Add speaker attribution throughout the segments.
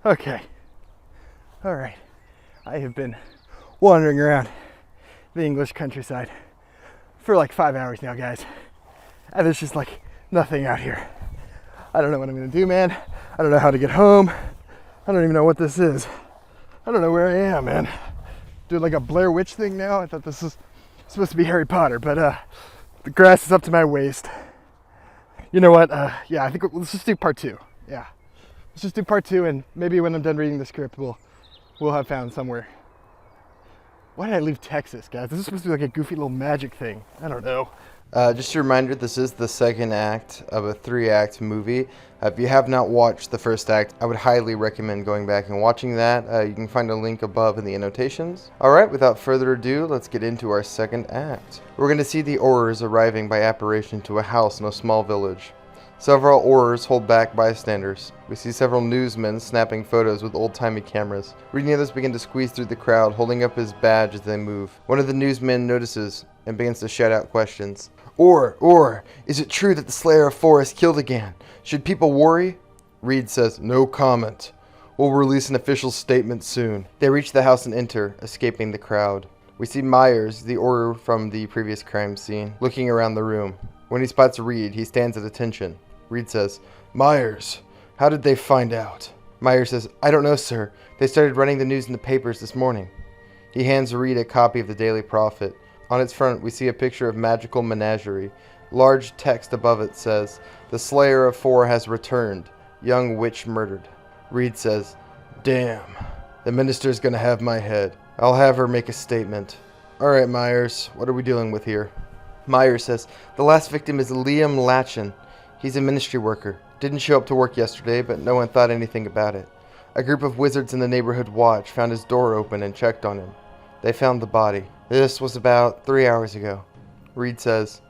Speaker 1: Okay. All right. I have been wandering around the English countryside for like 5 hours now, guys. And there's just like nothing out here. I don't know what I'm gonna do, man. I don't know how to get home. I don't even know what this is. I don't know where I am, man. Doing like a Blair Witch thing now. I thought this was supposed to be Harry Potter, but the grass is up to my waist. You know what? Yeah, I think let's just do part 2. Yeah, let's just do part 2, and maybe when I'm done reading the script, we'll have found somewhere. Why did I leave Texas, guys? This is supposed to be like a goofy little magic thing. I don't know.
Speaker 2: Just a reminder, this is the second act of a 3-act movie. If you have not watched the first act, I would highly recommend going back and watching that. You can find a link above in the annotations. Alright, without further ado, let's get into our second act. We're going to see the Aurors arriving by apparition to a house in a small village. Several Aurors hold back bystanders. We see several newsmen snapping photos with old-timey cameras. Reading others begin to squeeze through the crowd, holding up his badge as they move. One of the newsmen notices and begins to shout out questions. Or, is it true that the Slayer of 4 is killed again? Should people worry? Reed says, no comment. We'll release an official statement soon. They reach the house and enter, escaping the crowd. We see Myers, the Auror from the previous crime scene, looking around the room. When he spots Reed, he stands at attention. Reed says, Myers, how did they find out? Myers says, I don't know, sir. They started running the news in the papers this morning. He hands Reed a copy of the Daily Prophet. On its front, we see a picture of magical menagerie. Large text above it says, the Slayer of 4 has returned. Young witch murdered. Reed says, damn. The minister's gonna have my head. I'll have her make a statement. Alright, Myers, what are we dealing with here? Myers says, the last victim is Liam Latchin. He's a ministry worker. Didn't show up to work yesterday, but no one thought anything about it. A group of wizards in the neighborhood watch found his door open and checked on him. They found the body. This was about 3 hours ago. Reed says,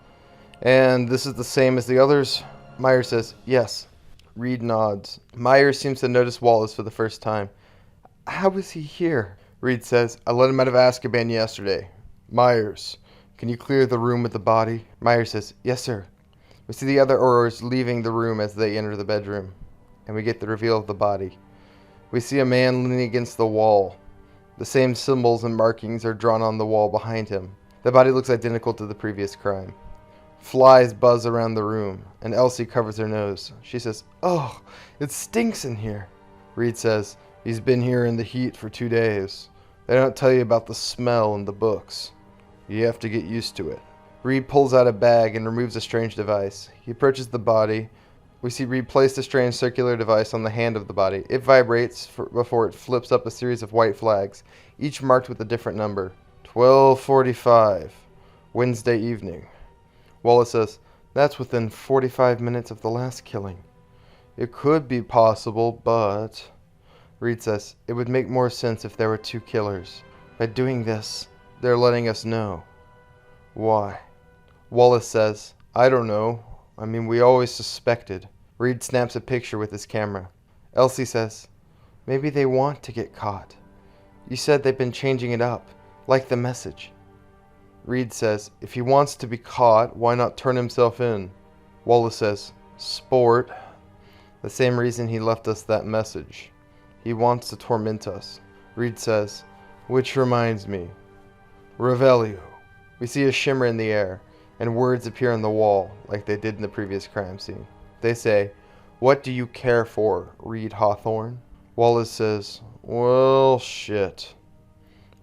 Speaker 2: and this is the same as the others? Myers says, yes. Reed nods. Myers seems to notice Wallace for the first time. How is he here? Reed says, I let him out of Azkaban yesterday. Myers, can you clear the room with the body? Myers says, yes, sir. We see the other Aurors leaving the room as they enter the bedroom, and we get the reveal of the body. We see a man leaning against the wall. The same symbols and markings are drawn on the wall behind him. The body looks identical to the previous crime. Flies buzz around the room, and Elsie covers her nose. She says, oh, it stinks in here. Reed says, he's been here in the heat for 2 days. They don't tell you about the smell in the books. You have to get used to it. Reed pulls out a bag and removes a strange device. He approaches the body. We see Reed place the strange circular device on the hand of the body. It vibrates before it flips up a series of white flags, each marked with a different number. 12:45, Wednesday evening. Wallace says, that's within 45 minutes of the last killing. It could be possible, but... Reed says, it would make more sense if there were 2 killers. By doing this, they're letting us know. Why? Wallace says, I don't know. I mean, we always suspected. Reed snaps a picture with his camera. Elsie says, maybe they want to get caught. You said they've been changing it up, like the message. Reed says, if he wants to be caught, why not turn himself in? Wallace says, sport. The same reason he left us that message. He wants to torment us. Reed says, which reminds me. Revelio. We see a shimmer in the air, and words appear on the wall, like they did in the previous crime scene. They say, what do you care for, Reed Hawthorne? Wallace says, well, shit.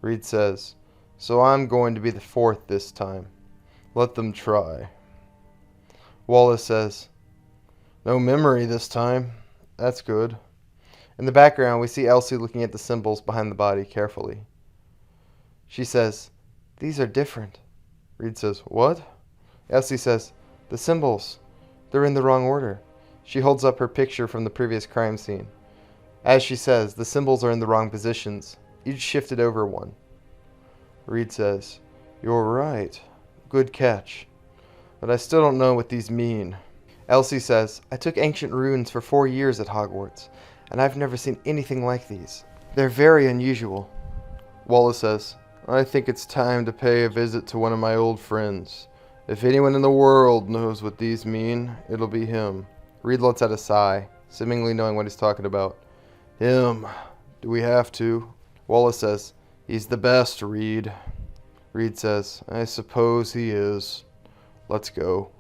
Speaker 2: Reed says, so I'm going to be the 4th this time. Let them try. Wallace says, no memory this time. That's good. In the background, we see Elsie looking at the symbols behind the body carefully. She says, these are different. Reed says, what? Elsie says, the symbols. They're in the wrong order. She holds up her picture from the previous crime scene. As she says, the symbols are in the wrong positions, each shifted over one. Reed says, you're right. Good catch. But I still don't know what these mean. Elsie says, I took ancient runes for 4 years at Hogwarts, and I've never seen anything like these. They're very unusual. Wallace says, I think it's time to pay a visit to one of my old friends. If anyone in the world knows what these mean, it'll be him. Reed lets out a sigh, seemingly knowing what he's talking about. Him. Do we have to? Wallace says, he's the best, Reed. Reed says, I suppose he is. Let's go.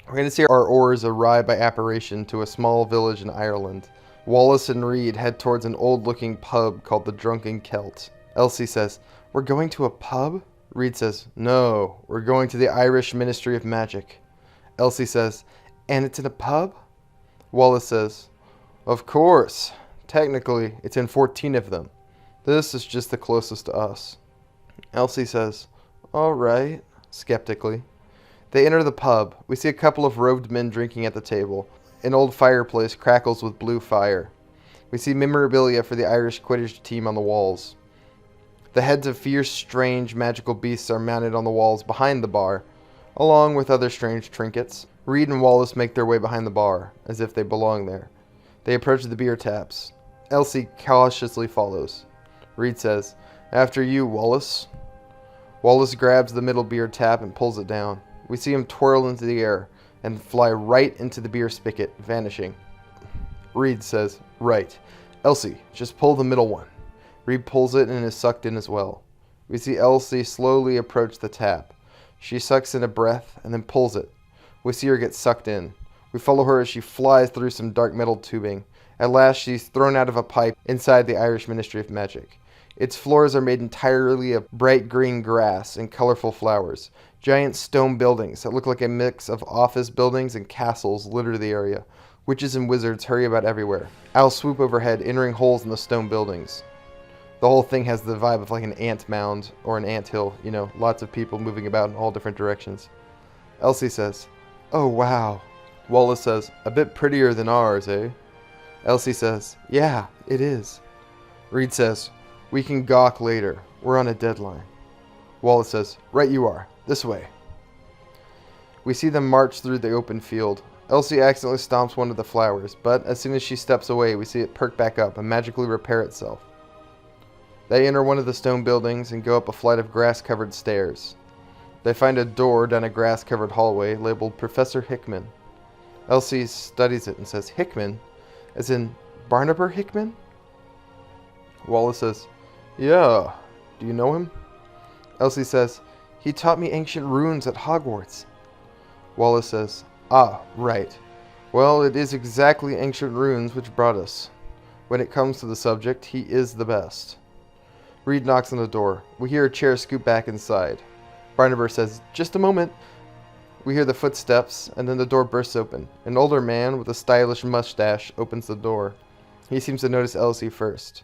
Speaker 2: We're going to see our oars arrive by apparition to a small village in Ireland. Wallace and Reed head towards an old-looking pub called the Drunken Celt. Elsie says, we're going to a pub? Reed says, no, we're going to the Irish Ministry of Magic. Elsie says, and it's in a pub? Wallace says, of course. Technically, it's in 14 of them. This is just the closest to us. Elsie says, all right, skeptically. They enter the pub. We see a couple of robed men drinking at the table. An old fireplace crackles with blue fire. We see memorabilia for the Irish Quidditch team on the walls. The heads of fierce, strange, magical beasts are mounted on the walls behind the bar, along with other strange trinkets. Reed and Wallace make their way behind the bar, as if they belong there. They approach the beer taps. Elsie cautiously follows. Reed says, after you, Wallace. Wallace grabs the middle beer tap and pulls it down. We see him twirl into the air and fly right into the beer spigot, vanishing. Reed says, right. Elsie, just pull the middle one. Reed pulls it and is sucked in as well. We see Elsie slowly approach the tap. She sucks in a breath and then pulls it. We see her get sucked in. We follow her as she flies through some dark metal tubing. At last, she's thrown out of a pipe inside the Irish Ministry of Magic. Its floors are made entirely of bright green grass and colorful flowers. Giant stone buildings that look like a mix of office buildings and castles litter the area. Witches and wizards hurry about everywhere. Owls swoop overhead, entering holes in the stone buildings. The whole thing has the vibe of like an ant mound or an ant hill. You know, lots of people moving about in all different directions. Elsie says, oh wow. Wallace says, a bit prettier than ours, eh? Elsie says, yeah, it is. Reed says, we can gawk later. We're on a deadline. Wallace says, right you are. This way. We see them march through the open field. Elsie accidentally stomps one of the flowers, but as soon as she steps away, we see it perk back up and magically repair itself. They enter one of the stone buildings and go up a flight of grass-covered stairs. They find a door down a grass-covered hallway labeled Professor Hickman. Elsie studies it and says, Hickman? As in Barnabas Hickman? Wallace says, yeah. Do you know him? Elsie says, he taught me ancient runes at Hogwarts. Wallace says, ah, right. Well, it is exactly ancient runes which brought us. When it comes to the subject, he is the best. Reed knocks on the door. We hear a chair scoot back inside. Barnabas says, just a moment. We hear the footsteps, and then the door bursts open. An older man with a stylish mustache opens the door. He seems to notice Elsie first.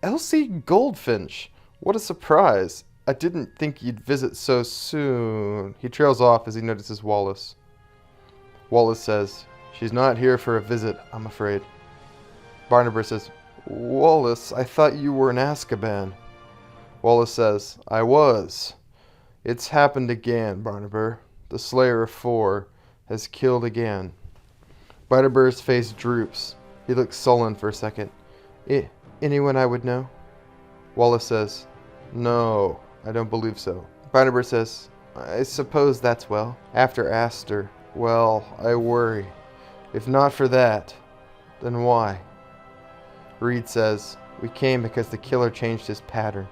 Speaker 2: Elsie Goldfinch! What a surprise! I didn't think you'd visit so soon. He trails off as he notices Wallace. Wallace says, she's not here for a visit, I'm afraid. Barnabas says, Wallace, I thought you were in Azkaban. Wallace says, I was. It's happened again, Barnabas. The Slayer of Four has killed again. Barnabas' face droops. He looks sullen for a second. Anyone I would know? Wallace says, no, I don't believe so. Barnabas says, I suppose that's well. After Aster, well, I worry. If not for that, then why? Reed says, we came because the killer changed his pattern.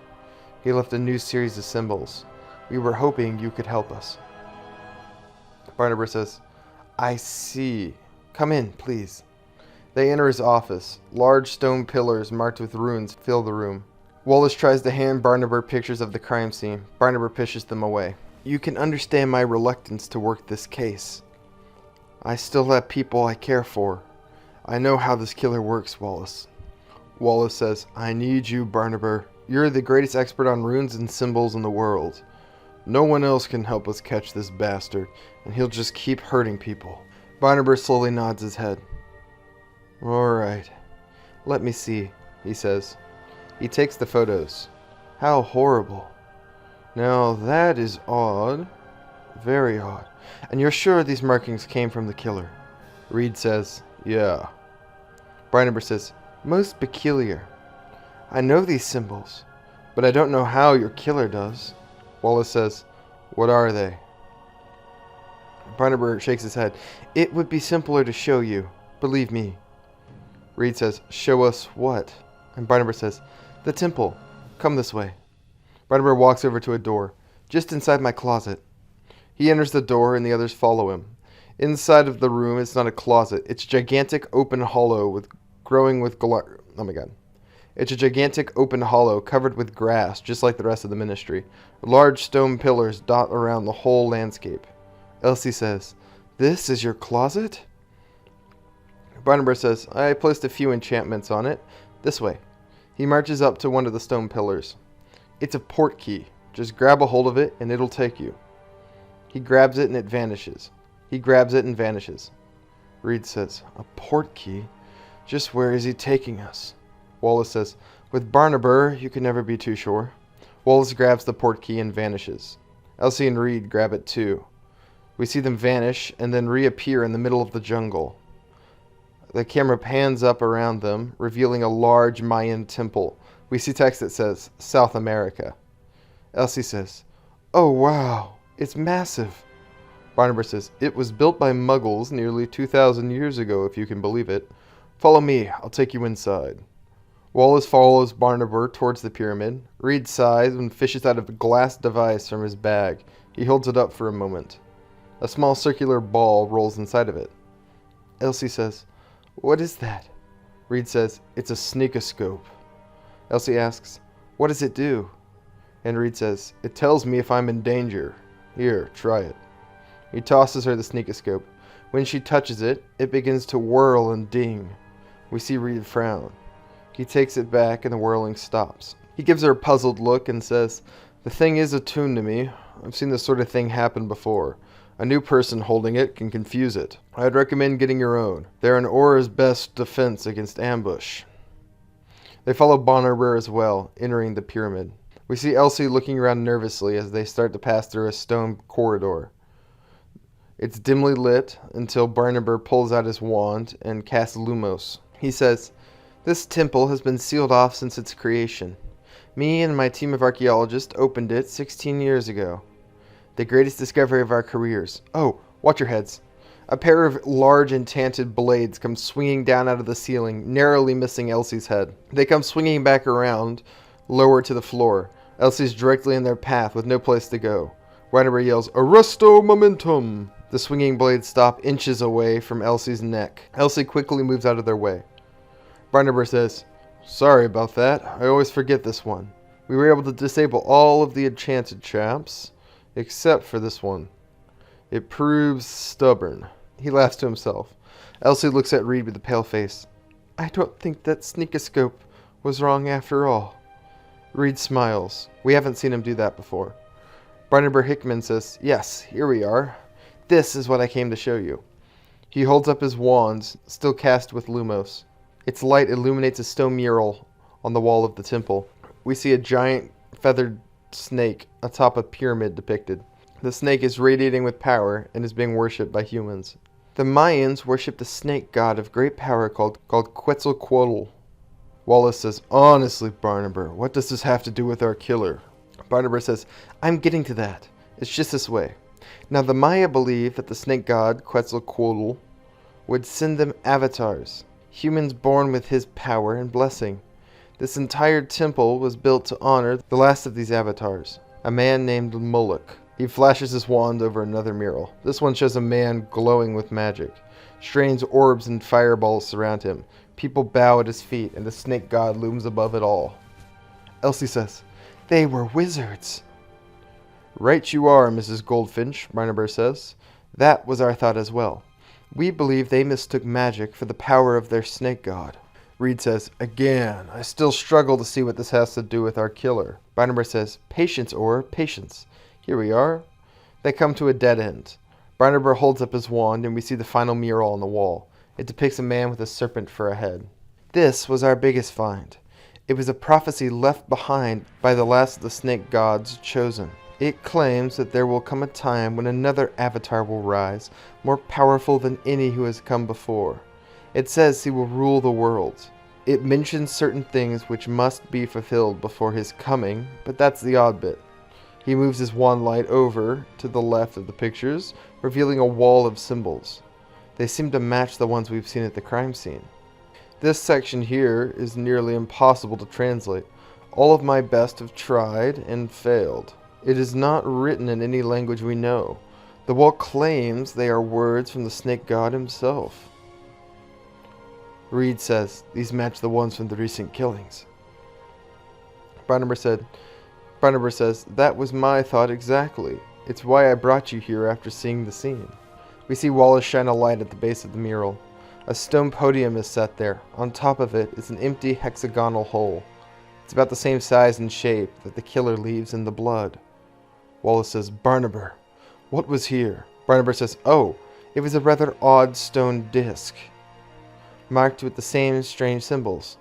Speaker 2: He left a new series of symbols. We were hoping you could help us. Barnabas says, I see. Come in, please. They enter his office. Large stone pillars marked with runes fill the room. Wallace tries to hand Barnabas pictures of the crime scene. Barnabas pushes them away. You can understand my reluctance to work this case. I still have people I care for. I know how this killer works, Wallace. Wallace says, I need you, Barnabas. You're the greatest expert on runes and symbols in the world. No one else can help us catch this bastard, and he'll just keep hurting people. Barnabas slowly nods his head. All right. Let me see, he says. He takes the photos. How horrible. Now that is odd. Very odd. And you're sure these markings came from the killer? Reed says, yeah. Barnabas says, most peculiar. I know these symbols, but I don't know how your killer does. Wallace says, what are they? Barnabas shakes his head. It would be simpler to show you. Believe me. Reed says, "Show us what?" And Barnabas says, "The temple. Come this way." Barnabas walks over to a door, just inside my closet. He enters the door and the others follow him. Inside of the room, it's not a closet. It's a gigantic open hollow It's a gigantic open hollow covered with grass, just like the rest of the ministry. Large stone pillars dot around the whole landscape. Elsie says, "This is your closet?" Barnabas says, "I placed a few enchantments on it. This way." He marches up to one of the stone pillars. "It's a port key. Just grab a hold of it and it'll take you." He grabs it and it vanishes. He grabs it and vanishes. Reed says, "A port key? Just where is he taking us?" Wallace says, "With Barnabas, you can never be too sure." Wallace grabs the port key and vanishes. Elsie and Reed grab it too. We see them vanish and then reappear in the middle of the jungle. The camera pans up around them, revealing a large Mayan temple. We see text that says, "South America." Elsie says, "Oh wow, it's massive." Barnabas says, "It was built by Muggles nearly 2,000 years ago, if you can believe it. Follow me, I'll take you inside." Wallace follows Barnabas towards the pyramid. Reed sighs and fishes out a glass device from his bag. He holds it up for a moment. A small circular ball rolls inside of it. Elsie says, "What is that?" Reed says, "It's a sneakoscope." Elsie asks, "What does it do?" And Reed says, "It tells me if I'm in danger. Here, try it." He tosses her the sneakoscope. When she touches it, it begins to whirl and ding. We see Reed frown. He takes it back and the whirling stops. He gives her a puzzled look and says, "The thing is attuned to me. I've seen this sort of thing happen before. A new person holding it can confuse it. I'd recommend getting your own. They're an Aura's best defense against ambush." They follow Barnabas as well, entering the pyramid. We see Elsie looking around nervously as they start to pass through a stone corridor. It's dimly lit until Barnabas pulls out his wand and casts Lumos. He says, "This temple has been sealed off since its creation. Me and my team of archaeologists opened it 16 years ago. The greatest discovery of our careers. Oh, watch your heads." A pair of large enchanted blades come swinging down out of the ceiling, narrowly missing Elsie's head. They come swinging back around, lower to the floor. Elsie's directly in their path with no place to go. Barnabas yells, "Arresto momentum!" The swinging blades stop inches away from Elsie's neck. Elsie quickly moves out of their way. Barnabas says, "Sorry about that. I always forget this one. We were able to disable all of the enchanted chaps, except for this one. It proves stubborn." He laughs to himself. Elsie looks at Reed with a pale face. "I don't think that sneakoscope was wrong after all." Reed smiles. We haven't seen him do that before. Barnabas Hickman says, "Yes, here we are. This is what I came to show you." He holds up his wand, still cast with Lumos. Its light illuminates a stone mural on the wall of the temple. We see a giant feathered snake atop a pyramid depicted. The snake is radiating with power and is being worshipped by humans. The Mayans worshipped a snake god of great power called Quetzalcoatl. Wallace says, "Honestly, Barnabas, what does this have to do with our killer?" Barnabas says, "I'm getting to that. It's just this way. Now the Maya believed that the snake god, Quetzalcoatl, would send them avatars, humans born with his power and blessing. This entire temple was built to honor the last of these avatars, a man named Moloch." He flashes his wand over another mural. This one shows a man glowing with magic. Strange orbs and fireballs surround him. People bow at his feet, and the snake god looms above it all. Elsie says, "They were wizards." "Right you are, Mrs. Goldfinch," Barnabas says. "That was our thought as well. We believe they mistook magic for the power of their snake god." Reed says, "Again, I still struggle to see what this has to do with our killer." Barnabas says, "Patience, Aura, patience. Here we are." They come to a dead end. Barnabas holds up his wand and we see the final mural on the wall. It depicts a man with a serpent for a head. "This was our biggest find. It was a prophecy left behind by the last of the snake gods chosen. It claims that there will come a time when another avatar will rise, more powerful than any who has come before. It says he will rule the world. It mentions certain things which must be fulfilled before his coming, but that's the odd bit." He moves his wand light over to the left of the pictures, revealing a wall of symbols. They seem to match the ones we've seen at the crime scene. This section here is nearly impossible to translate. All of my best have tried and failed. It is not written in any language we know. The wall claims they are words from the snake god himself. Reed says, these match the ones from the recent killings. Barnabas says, that was my thought exactly. It's why I brought you here after seeing the scene. We see Wallace shine a light at the base of the mural. A stone podium is set there. On top of it is an empty hexagonal hole. It's about the same size and shape that the killer leaves in the blood. Wallace says, Barnabas, what was here? Barnabas says, oh, it was a rather odd stone disc, marked with the same strange symbols.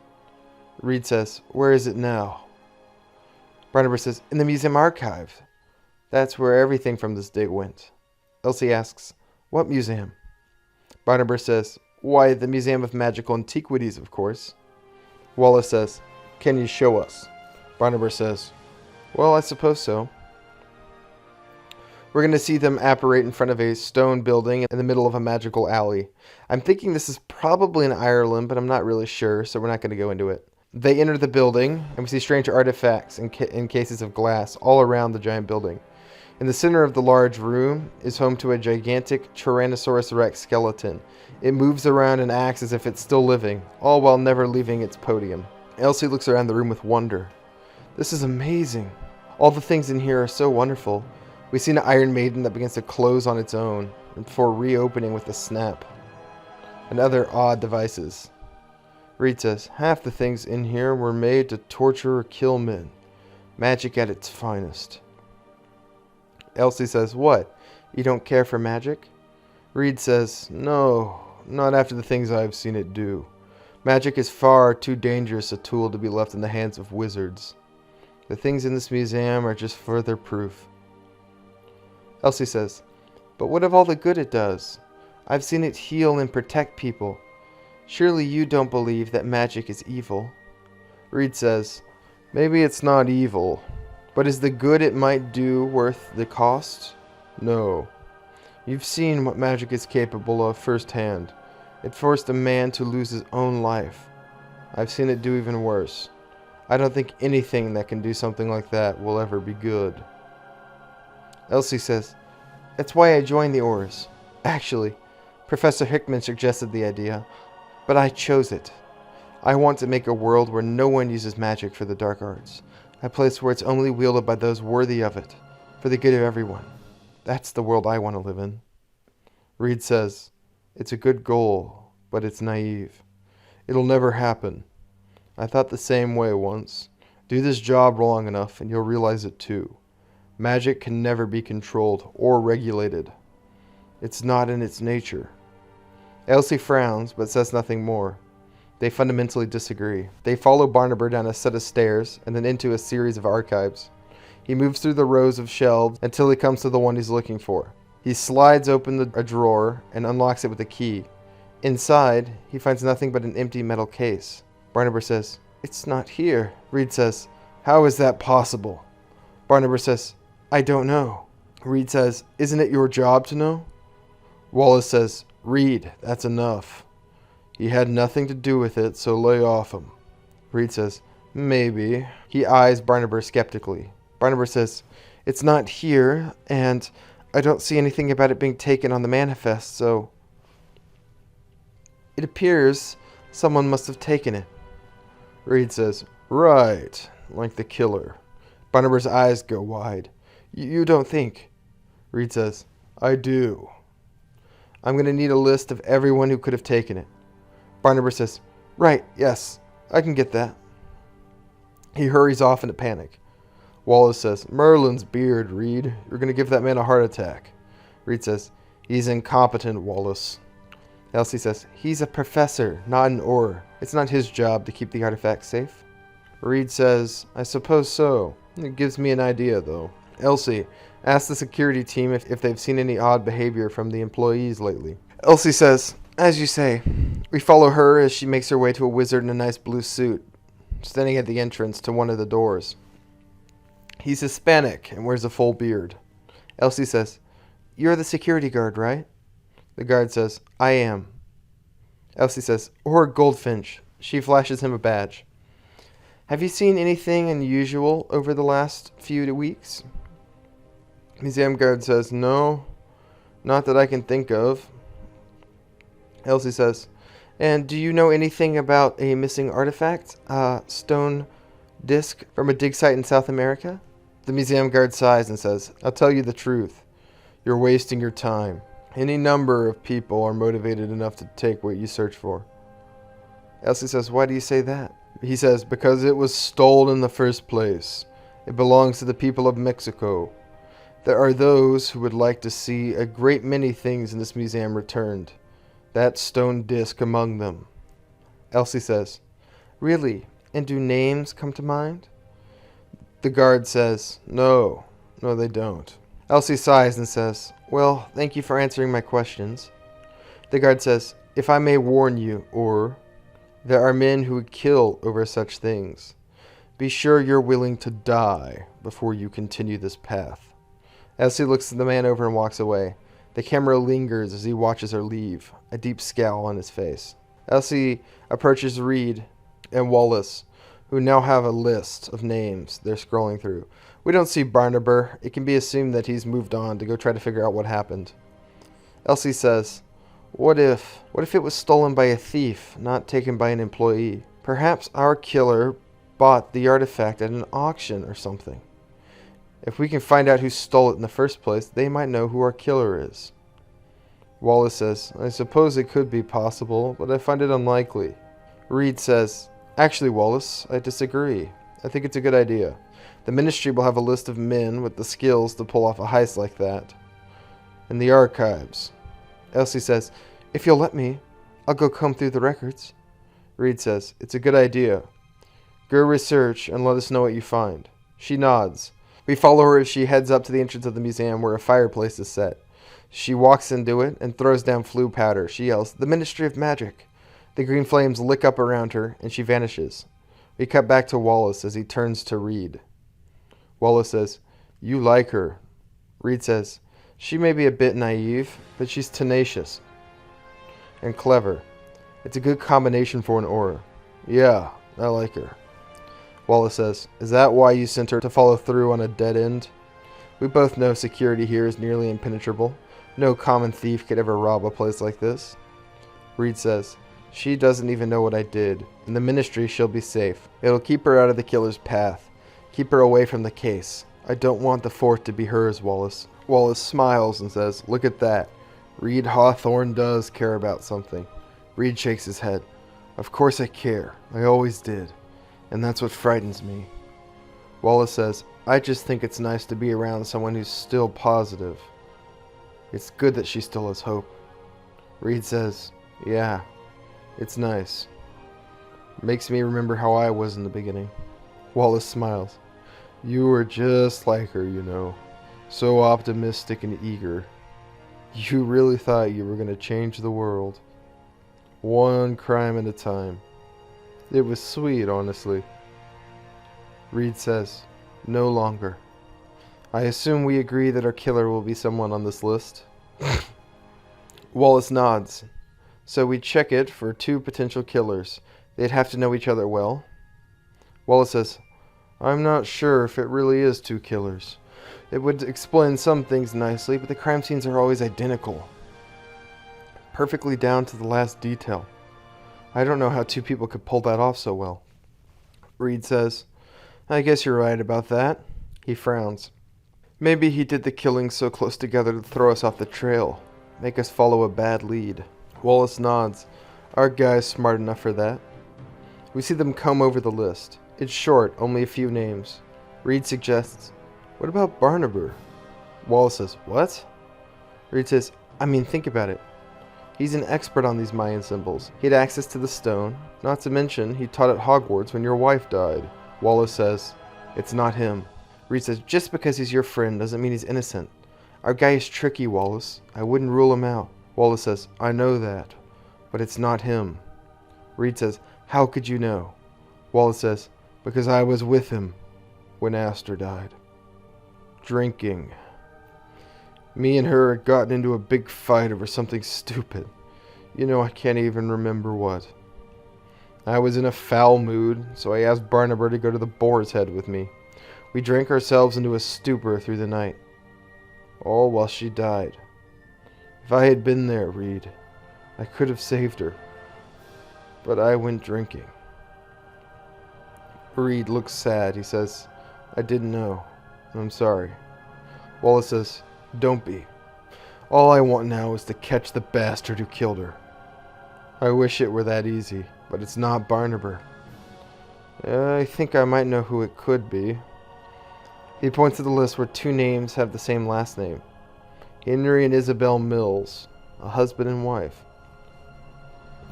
Speaker 2: Reed says, where is it now? Barnabas says, in the museum archive. That's where everything from this date went. Elsie asks, what museum? Barnabas says, why, the Museum of Magical Antiquities, of course. Wallace says, can you show us? Barnabas says, well, I suppose so. We're going to see them apparate in front of a stone building in the middle of a magical alley. I'm thinking this is probably in Ireland, but I'm not really sure, so we're not going to go into it. They enter the building, and we see strange artifacts in cases of glass all around the giant building. In the center of the large room is home to a gigantic Tyrannosaurus Rex skeleton. It moves around and acts as if it's still living, all while never leaving its podium. Elsie looks around the room with wonder. This is amazing. All the things in here are so wonderful. We see an Iron Maiden that begins to close on its own before reopening with a snap. And other odd devices. Reed says, half the things in here were made to torture or kill men. Magic at its finest. Elsie says, what? You don't care for magic? Reed says, no, not after the things I've seen it do. Magic is far too dangerous a tool to be left in the hands of wizards. The things in this museum are just further proof. Elsie says, but what of all the good it does? I've seen it heal and protect people. Surely you don't believe that magic is evil. Reed says, maybe it's not evil, but is the good it might do worth the cost? No. You've seen what magic is capable of firsthand. It forced a man to lose his own life. I've seen it do even worse. I don't think anything that can do something like that will ever be good. Elsie says, that's why I joined the Aurors. Actually, Professor Hickman suggested the idea, but I chose it. I want to make a world where no one uses magic for the dark arts. A place where it's only wielded by those worthy of it, for the good of everyone. That's the world I want to live in. Reed says, it's a good goal, but it's naive. It'll never happen. I thought the same way once. Do this job long enough and you'll realize it too. Magic can never be controlled or regulated. It's not in its nature. Elsie frowns, but says nothing more. They fundamentally disagree. They follow Barnabas down a set of stairs and then into a series of archives. He moves through the rows of shelves until he comes to the one he's looking for. He slides open a drawer and unlocks it with a key. Inside, he finds nothing but an empty metal case. Barnabas says, it's not here. Reed says, how is that possible? Barnabas says, I don't know. Reed says, isn't it your job to know? Wallace says, Reed, that's enough. He had nothing to do with it, so lay off him. Reed says, maybe. He eyes Barnabas skeptically. Barnabas says, it's not here, and I don't see anything about it being taken on the manifest, so it appears someone must have taken it. Reed says, right, like the killer. Barnabas' eyes go wide. You don't think? Reed says, I do. I'm going to need a list of everyone who could have taken it. Barnabas says, right, yes, I can get that. He hurries off in a panic. Wallace says, Merlin's beard, Reed. You're going to give that man a heart attack. Reed says, he's incompetent, Wallace. Elsie says, he's a professor, not an Auror. It's not his job to keep the artifacts safe. Reed says, I suppose so. It gives me an idea, though. Elsie, ask the security team if they've seen any odd behavior from the employees lately. Elsie says, as you say. We follow her as she makes her way to a wizard in a nice blue suit, standing at the entrance to one of the doors. He's Hispanic and wears a full beard. Elsie says, you're the security guard, right? The guard says, I am. Elsie says, or Goldfinch. She flashes him a badge. Have you seen anything unusual over the last few weeks? Museum guard says, no, not that I can think of. Elsie says, and do you know anything about a missing artifact? A stone disc from a dig site in South America? The museum guard sighs and says, I'll tell you the truth. You're wasting your time. Any number of people are motivated enough to take what you search for. Elsie says, why do you say that? He says, because it was stolen in the first place. It belongs to the people of Mexico. There are those who would like to see a great many things in this museum returned. That stone disc among them. Elsie says, really? And do names come to mind? The guard says, no, they don't. Elsie sighs and says, well, thank you for answering my questions. The guard says, if I may warn you, or there are men who would kill over such things. Be sure you're willing to die before you continue this path. Elsie looks the man over and walks away. The camera lingers as he watches her leave, a deep scowl on his face. Elsie approaches Reed and Wallace, who now have a list of names they're scrolling through. We don't see Barnaby. It can be assumed that he's moved on to go try to figure out what happened. Elsie says, What if it was stolen by a thief, not taken by an employee? Perhaps our killer bought the artifact at an auction or something. If we can find out who stole it in the first place, they might know who our killer is. Wallace says, I suppose it could be possible, but I find it unlikely. Reed says, actually, Wallace, I disagree. I think it's a good idea. The Ministry will have a list of men with the skills to pull off a heist like that. In the archives. Elsie says, if you'll let me, I'll go comb through the records. Reed says, it's a good idea. Go research and let us know what you find. She nods. We follow her as she heads up to the entrance of the museum where a fireplace is set. She walks into it and throws down flue powder. She yells, the Ministry of Magic. The green flames lick up around her and she vanishes. We cut back to Wallace as he turns to Reed. Wallace says, you like her. Reed says, she may be a bit naive, but she's tenacious and clever. It's a good combination for an Auror. Yeah, I like her. Wallace says, is that why you sent her to follow through on a dead end? We both know security here is nearly impenetrable. No common thief could ever rob a place like this. Reed says, she doesn't even know what I did. In the Ministry, she'll be safe. It'll keep her out of the killer's path. Keep her away from the case. I don't want the fort to be hers, Wallace. Wallace smiles and says, look at that. Reed Hawthorne does care about something. Reed shakes his head. Of course I care. I always did. And that's what frightens me. Wallace says, I just think it's nice to be around someone who's still positive. It's good that she still has hope. Reed says, yeah, it's nice. Makes me remember how I was in the beginning. Wallace smiles. You were just like her, you know. So optimistic and eager. You really thought you were going to change the world. One crime at a time. It was sweet, honestly. Reed says, no longer. I assume we agree that our killer will be someone on this list. Wallace nods. So we check it for 2 potential killers. They'd have to know each other well. Wallace says, I'm not sure if it really is 2 killers. It would explain some things nicely, but the crime scenes are always identical. Perfectly down to the last detail. I don't know how 2 people could pull that off so well. Reed says, I guess you're right about that. He frowns. Maybe he did the killing so close together to throw us off the trail. Make us follow a bad lead. Wallace nods. Our guy's smart enough for that. We see them comb over the list. It's short, only a few names. Reed suggests, what about Barnaby? Wallace says, what? Reed says, I mean, think about it. He's an expert on these Mayan symbols. He had access to the stone. Not to mention, he taught at Hogwarts when your wife died. Wallace says, it's not him. Reed says, just because he's your friend doesn't mean he's innocent. Our guy is tricky, Wallace. I wouldn't rule him out. Wallace says, I know that, but it's not him. Reed says, how could you know? Wallace says, because I was with him when Aster died. Drinking. Me and her had gotten into a big fight over something stupid. You know, I can't even remember what. I was in a foul mood, so I asked Barnabas to go to the Boar's Head with me. We drank ourselves into a stupor through the night, all while she died. If I had been there, Reed, I could have saved her. But I went drinking. Reed looks sad. He says, I didn't know. I'm sorry. Wallace says, don't be. All I want now is to catch the bastard who killed her. I wish it were that easy, but it's not Barnabas. I think I might know who it could be. He points to the list where two names have the same last name. Henry and Isabel Mills, a husband and wife.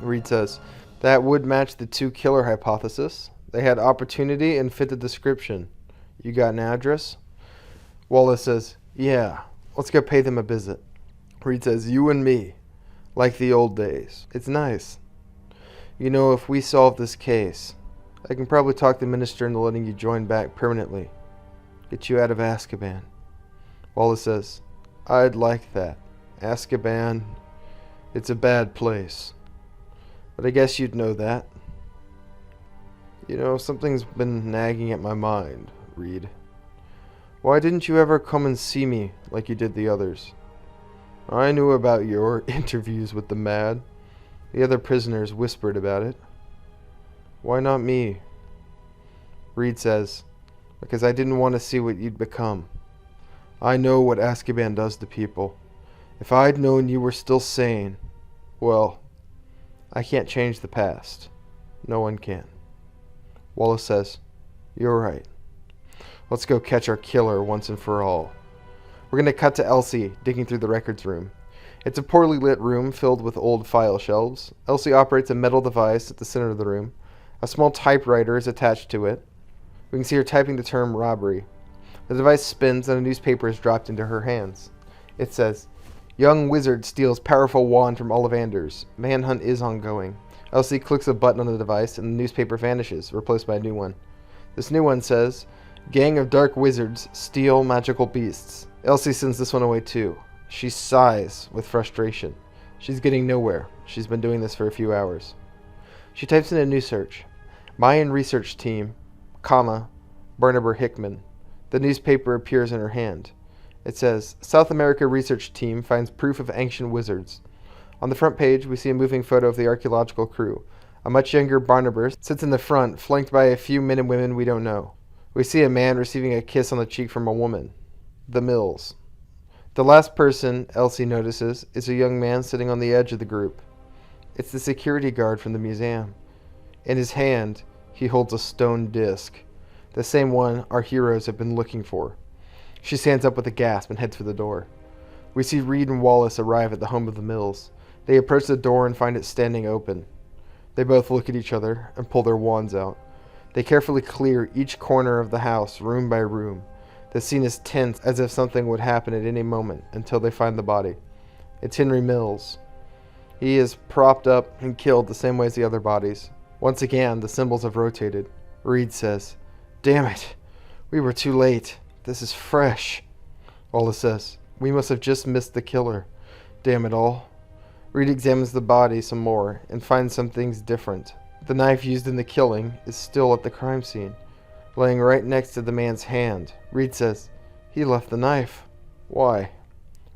Speaker 2: Reed says, that would match the two killer hypothesis. They had opportunity and fit the description. You got an address? Wallace says, yeah, let's go pay them a visit. Reed says, you and me, like the old days. It's nice. You know, if we solve this case, I can probably talk the minister into letting you join back permanently. Get you out of Azkaban. Wallace says, I'd like that. Azkaban, it's a bad place. But I guess you'd know that. You know, something's been nagging at my mind, Reed. Why didn't you ever come and see me like you did the others? I knew about your interviews with the MAD. The other prisoners whispered about it. Why not me? Reed says, because I didn't want to see what you'd become. I know what Azkaban does to people. If I'd known you were still sane, well, I can't change the past. No one can. Wallace says, you're right. Let's go catch our killer once and for all. We're going to cut to Elsie digging through the records room. It's a poorly lit room filled with old file shelves. Elsie operates a metal device at the center of the room. A small typewriter is attached to it. We can see her typing the term robbery. The device spins and a newspaper is dropped into her hands. It says, Young wizard steals powerful wand from Ollivanders. Manhunt is ongoing. Elsie clicks a button on the device and the newspaper vanishes, replaced by a new one. This new one says, Gang of dark wizards steal magical beasts. Elsie sends this one away too. She sighs with frustration. She's getting nowhere. She's been doing this for a few hours. She types in a new search. Mayan research team, Barnabas Hickman. The newspaper appears in her hand. It says, South America research team finds proof of ancient wizards. On the front page, we see a moving photo of the archaeological crew. A much younger Barnabas sits in the front, flanked by a few men and women we don't know. We see a man receiving a kiss on the cheek from a woman. The Mills. The last person Elsie notices is a young man sitting on the edge of the group. It's the security guard from the museum. In his hand, he holds a stone disc, the same one our heroes have been looking for. She stands up with a gasp and heads for the door. We see Reed and Wallace arrive at the home of the Mills. They approach the door and find it standing open. They both look at each other and pull their wands out. They carefully clear each corner of the house, room by room. The scene is tense, as if something would happen at any moment, until they find the body. It's Henry Mills. He is propped up and killed the same way as the other bodies. Once again, the symbols have rotated. Reed says, Damn it, we were too late. This is fresh. Wallace says, We must have just missed the killer. Damn it all. Reed examines the body some more and finds some things different. The knife used in the killing is still at the crime scene, laying right next to the man's hand. Reed says, He left the knife. Why?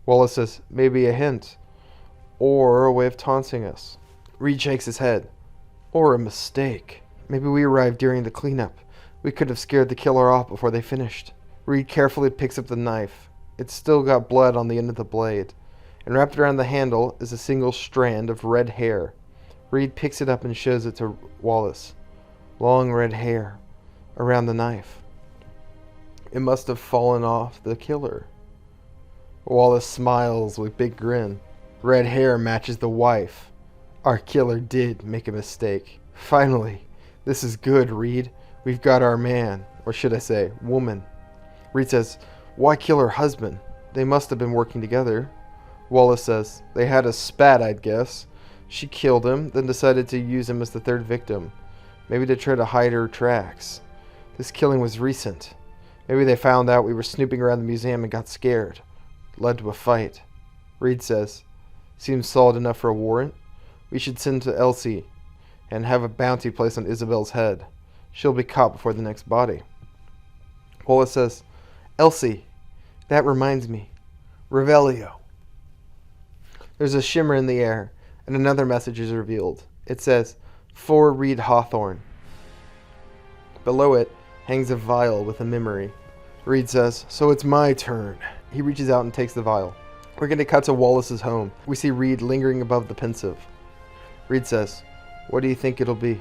Speaker 2: Wallace says, Maybe a hint. Or a way of taunting us. Reed shakes his head. Or a mistake. Maybe we arrived during the cleanup. We could have scared the killer off before they finished. Reed carefully picks up the knife. It's still got blood on the end of the blade, and wrapped around the handle is a single strand of red hair. Reed picks it up and shows it to Wallace. Long red hair around the knife. It must have fallen off the killer. Wallace smiles with a big grin. Red hair matches the wife. Our killer did make a mistake. Finally, this is good, Reed. We've got our man, or should I say, woman. Reed says, Why kill her husband? They must have been working together. Wallace says, They had a spat, I'd guess. She killed him, then decided to use him as the third victim. Maybe to try to hide her tracks. This killing was recent. Maybe they found out we were snooping around the museum and got scared. It led to a fight. Reed says, Seems solid enough for a warrant. We should send to Elsie. and have a bounty placed on Isabel's head. She'll be caught before the next body. Wallace says, Elsie, that reminds me. Revelio. There's a shimmer in the air, and another message is revealed. It says, For Reed Hawthorne. Below it hangs a vial with a memory. Reed says, So it's my turn. He reaches out and takes the vial. We're going to cut to Wallace's home. We see Reed lingering above the Pensive. Reed says, What do you think it'll be?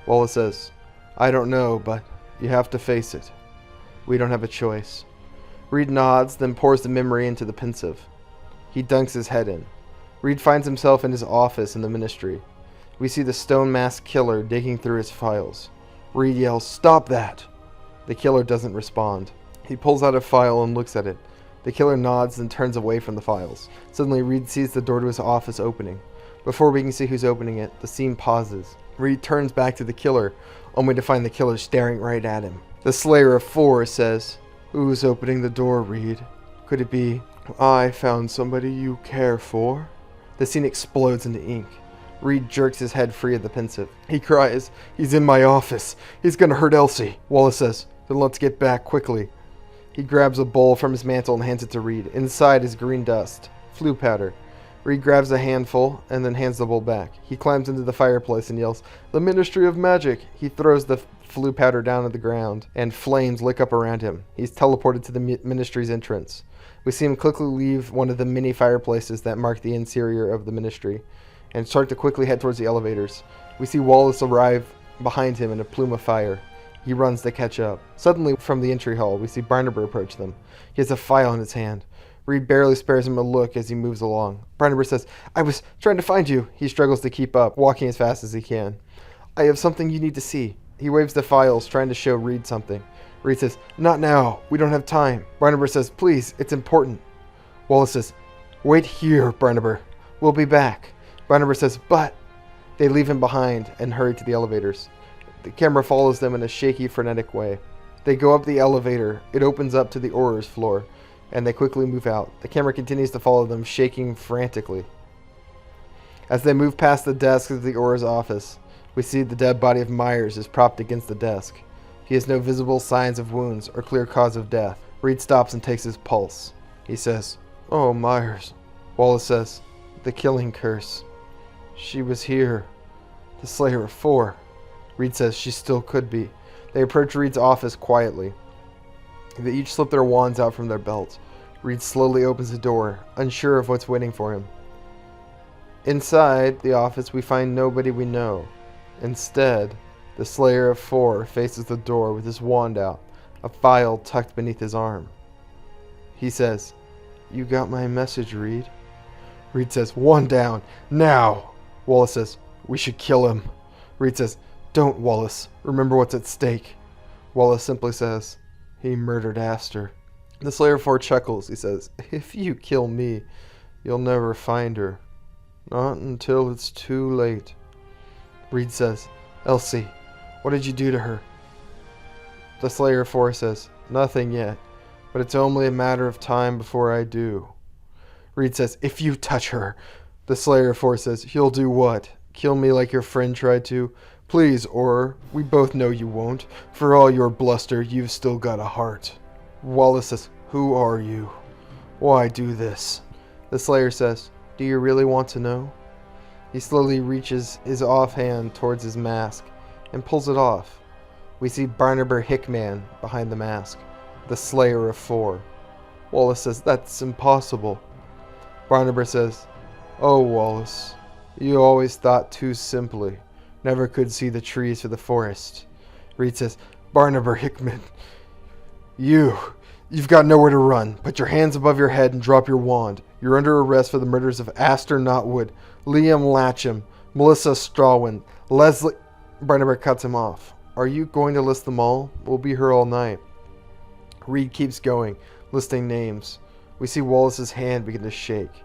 Speaker 2: Wallace says, I don't know, but you have to face it. We don't have a choice. Reed nods, then pours the memory into the Pensive. He dunks his head in. Reed finds himself in his office in the Ministry. We see the stone-masked killer digging through his files. Reed yells, Stop that! The killer doesn't respond. He pulls out a file and looks at it. The killer nods and turns away from the files. Suddenly, Reed sees the door to his office opening. Before we can see who's opening it, the scene pauses. Reed turns back to the killer, only to find the killer staring right at him. The Slayer of Four says, Who's opening the door, Reed? Could it be, I found somebody you care for? The scene explodes into ink. Reed jerks his head free of the Pensive. He cries, He's in my office. He's gonna hurt Elsie. Wallace says, Then let's get back quickly. He grabs a bowl from his mantle and hands it to Reed. Inside is green dust, flue powder. Reed grabs a handful and then hands the bowl back. He climbs into the fireplace and yells, The Ministry of Magic! He throws the flue powder down to the ground, and flames lick up around him. He's teleported to the Ministry's entrance. We see him quickly leave one of the many fireplaces that mark the interior of the Ministry, and start to quickly head towards the elevators. We see Wallace arrive behind him in a plume of fire. He runs to catch up. Suddenly, from the entry hall, we see Barnabas approach them. He has a file in his hand. Reed barely spares him a look as he moves along. Barnabas says, I was trying to find you. He struggles to keep up, walking as fast as he can. I have something you need to see. He waves the files, trying to show Reed something. Reed says, Not now. We don't have time. Barnabas says, Please, it's important. Wallace says, Wait here, Barnabas. We'll be back. Barnabas says, But... They leave him behind and hurry to the elevators. The camera follows them in a shaky, frenetic way. They go up the elevator. It opens up to the Auror's floor, and they quickly move out. The camera continues to follow them, shaking frantically. As they move past the desk of the Auror's office, we see the dead body of Myers is propped against the desk. He has no visible signs of wounds or clear cause of death. Reed stops and takes his pulse. He says, Oh, Myers. Wallace says, The killing curse. She was here. The Slayer of Four. Reed says she still could be. They approach Reed's office quietly. They each slip their wands out from their belts. Reed slowly opens the door, unsure of what's waiting for him. Inside the office, we find nobody we know. Instead, the Slayer of Four faces the door with his wand out, a file tucked beneath his arm. He says, You got my message, Reed. Reed says, One down, now! Wallace says, We should kill him. Reed says, Don't, Wallace. Remember what's at stake. Wallace simply says, He murdered Aster. The Slayer of Four chuckles. He says, If you kill me, you'll never find her. Not until it's too late. Reed says, Elsie, what did you do to her? The Slayer of Four says, Nothing yet, but it's only a matter of time before I do. Reed says, If you touch her. The Slayer of Four says, You'll do what? Kill me like your friend tried to? Please, Auror, we both know you won't. For all your bluster, you've still got a heart. Wallace says, Who are you? Why do this? The Slayer says, Do you really want to know? He slowly reaches his offhand towards his mask and pulls it off. We see Barnabas Hickman behind the mask, the Slayer of Four. Wallace says, That's impossible. Barnabas says, Oh, Wallace, you always thought too simply. Never could see the trees for the forest. Reed says, Barnabas Hickman, you've got nowhere to run. Put your hands above your head and drop your wand. You're under arrest for the murders of Aster Knotwood, Liam Latcham, Melissa Strawin, Leslie... Barnabas cuts him off. Are you going to list them all? We'll be here all night. Reed keeps going, listing names. We see Wallace's hand begin to shake.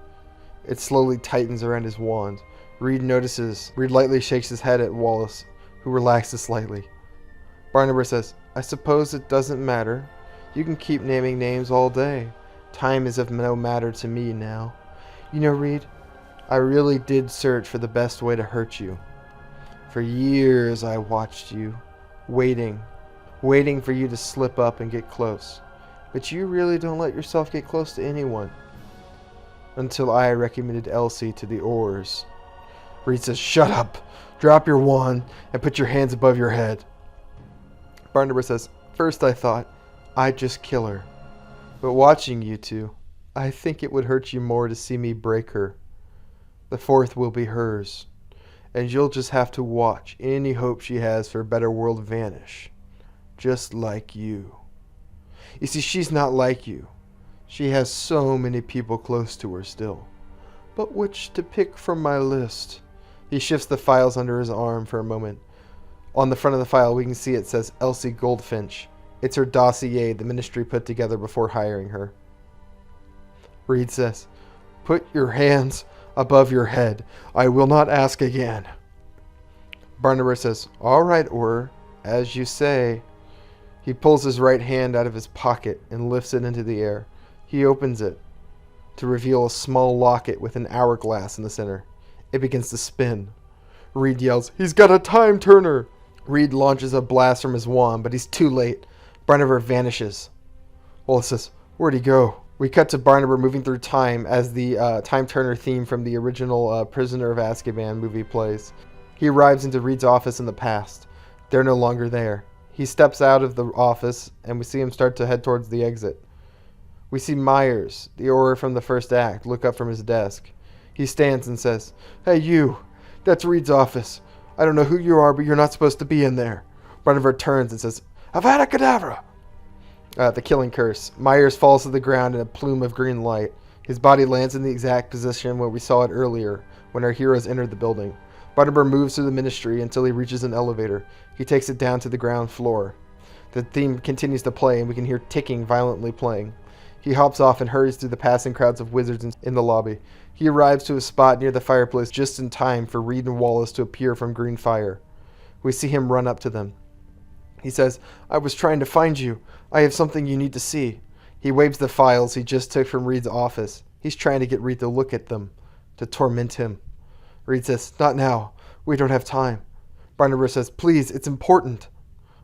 Speaker 2: It slowly tightens around his wand. Reed lightly shakes his head at Wallace, who relaxes slightly. Barnabas says, I suppose it doesn't matter. You can keep naming names all day. Time is of no matter to me now. You know, Reed, I really did search for the best way to hurt you. For years I watched you, waiting for you to slip up and get close. But you really don't let yourself get close to anyone. Until I recommended Elsie to the oars. Reed says, "Shut up, drop your wand, and put your hands above your head." Barnabas says, "First I thought I'd just kill her. But watching you two, I think it would hurt you more to see me break her. The fourth will be hers. And you'll just have to watch any hope she has for a better world vanish. Just like you. You see, she's not like you. She has so many people close to her still. But which to pick from my list?" He shifts the files under his arm for a moment. On the front of the file, we can see it says Elsie Goldfinch. It's her dossier the ministry put together before hiring her. Reed says, "Put your hands above your head. I will not ask again." Barnabas says, "All right, Orr, as you say." He pulls his right hand out of his pocket and lifts it into the air. He opens it to reveal a small locket with an hourglass in the center. It begins to spin. Reed yells, "He's got a time turner!" Reed launches a blast from his wand, but he's too late. Barnabas vanishes. Wallace says, "Where'd he go?" We cut to Barnabas moving through time as the time turner theme from the original Prisoner of Azkaban movie plays. He arrives into Reed's office in the past. They're no longer there. He steps out of the office, and we see him start to head towards the exit. We see Myers, the Auror from the first act, look up from his desk. He stands and says, "Hey, you! That's Reed's office. I don't know who you are, but you're not supposed to be in there." Barnabas turns and says, "Avada Kedavra!" The killing curse. Myers falls to the ground in a plume of green light. His body lands in the exact position where we saw it earlier, when our heroes entered the building. Barnabas moves through the ministry until he reaches an elevator. He takes it down to the ground floor. The theme continues to play, and we can hear ticking violently playing. He hops off and hurries through the passing crowds of wizards in the lobby. He arrives to a spot near the fireplace just in time for Reed and Wallace to appear from green fire. We see him run up to them. He says, "I was trying to find you. I have something you need to see." He waves the files he just took from Reed's office. He's trying to get Reed to look at them, to torment him. Reed says, "Not now. We don't have time." Barnabas says, "Please, it's important."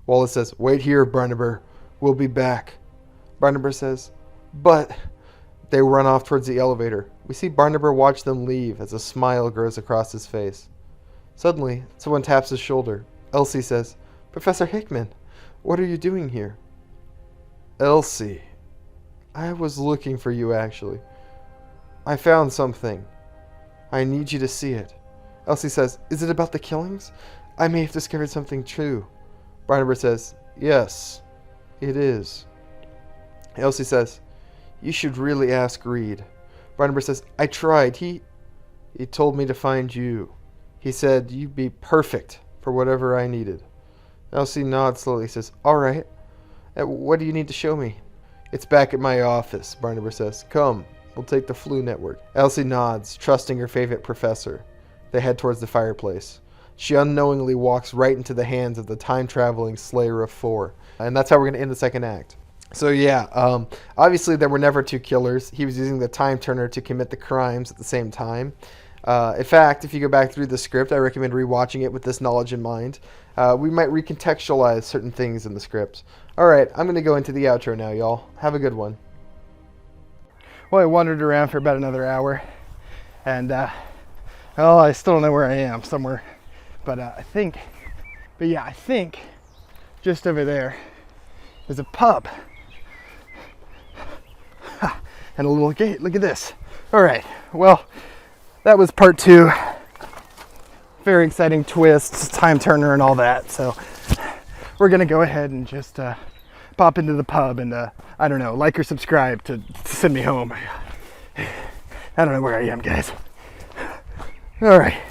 Speaker 2: Wallace says, "Wait here, Barnabas. We'll be back." Barnabas says, "But..." They run off towards the elevator. We see Barnabas watch them leave as a smile grows across his face. Suddenly, someone taps his shoulder. Elsie says, "Professor Hickman, what are you doing here?" "Elsie, I was looking for you, actually. I found something. I need you to see it." Elsie says, "Is it about the killings? I may have discovered something true." Barnabas says, "Yes, it is." Elsie says, "You should really ask Reed." Barnabas says, "I tried. He told me to find you. He said you'd be perfect for whatever I needed." Elsie nods slowly, says, "All right. What do you need to show me?" "It's back at my office," Barnabas says. "Come, we'll take the Flu Network." Elsie nods, trusting her favorite professor. They head towards the fireplace. She unknowingly walks right into the hands of the time-traveling Slayer of Four. And that's how we're going to end the second act. So yeah, obviously there were never two killers. He was using the time turner to commit the crimes at the same time. In fact, if you go back through the script, I recommend rewatching it with this knowledge in mind. We might recontextualize certain things in the script. All right, I'm going to go into the outro now, y'all. Have a good one.
Speaker 1: Well, I wandered around for about another hour, and well, I still don't know where I am, somewhere. But I think just over there is a pub. And a little gate. Look at this. All right. Well, that was part 2. Very exciting twists, time turner, and all that. So we're gonna go ahead and just pop into the pub and I don't know, like or subscribe to send me home. I don't know where I am, guys. All right.